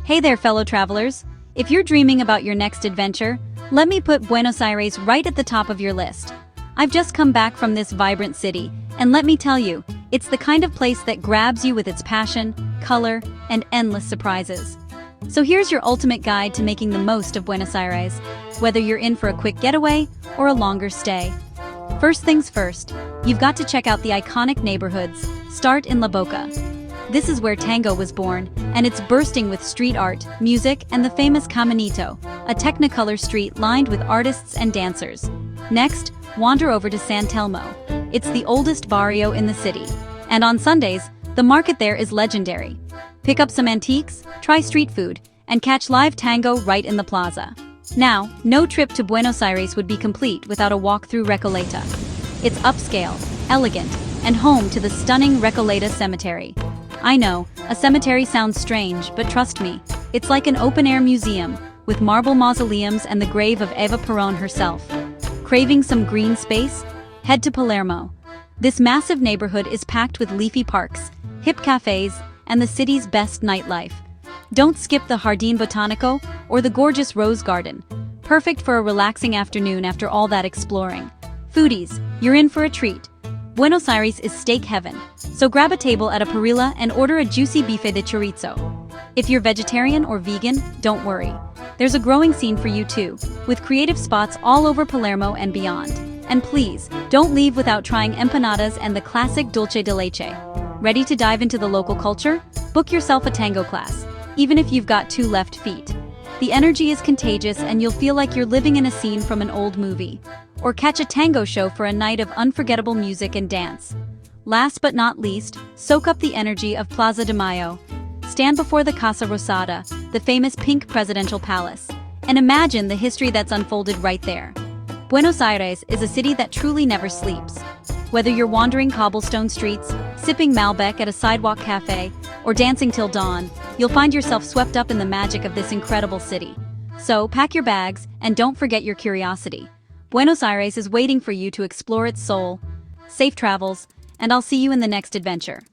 Hey there, fellow travelers. If you're dreaming about your next adventure, let me put Buenos Aires right at the top of your list. I've just come back from this vibrant city, and let me tell you, it's the kind of place that grabs you with its passion, color, and endless surprises. So here's your ultimate guide to making the most of Buenos Aires, whether you're in for a quick getaway or a longer stay. First things first, you've got to check out the iconic neighborhoods. Start in La Boca. This is where tango was born, and it's bursting with street art, music, and the famous Caminito, a technicolor street lined with artists and dancers. Next, wander over to San Telmo. It's the oldest barrio in the city, and on Sundays, the market there is legendary. Pick up some antiques, try street food, and catch live tango right in the plaza. Now, no trip to Buenos Aires would be complete without a walk through Recoleta. It's upscale, elegant, and home to the stunning Recoleta Cemetery. I know, a cemetery sounds strange, but trust me, it's like an open-air museum, with marble mausoleums and the grave of Eva Perón herself. Craving some green space? Head to Palermo. This massive neighborhood is packed with leafy parks, hip cafes, and the city's best nightlife. Don't skip the Jardín Botánico or the gorgeous Rose Garden, perfect for a relaxing afternoon after all that exploring. Foodies, you're in for a treat. Buenos Aires is steak heaven, so grab a table at a parrilla and order a juicy bife de chorizo. If you're vegetarian or vegan, don't worry. There's a growing scene for you too, with creative spots all over Palermo and beyond. And please, don't leave without trying empanadas and the classic dulce de leche. Ready to dive into the local culture? Book yourself a tango class, even if you've got 2 left feet. The energy is contagious and you'll feel like you're living in a scene from an old movie. Or catch a tango show for a night of unforgettable music and dance. Last but not least, soak up the energy of Plaza de Mayo. Stand before the Casa Rosada, the famous pink presidential palace, and imagine the history that's unfolded right there. Buenos Aires is a city that truly never sleeps. Whether you're wandering cobblestone streets, sipping Malbec at a sidewalk cafe, or dancing till dawn, you'll find yourself swept up in the magic of this incredible city. So pack your bags and don't forget your curiosity. Buenos Aires is waiting for you to explore its soul. Safe travels, and I'll see you in the next adventure.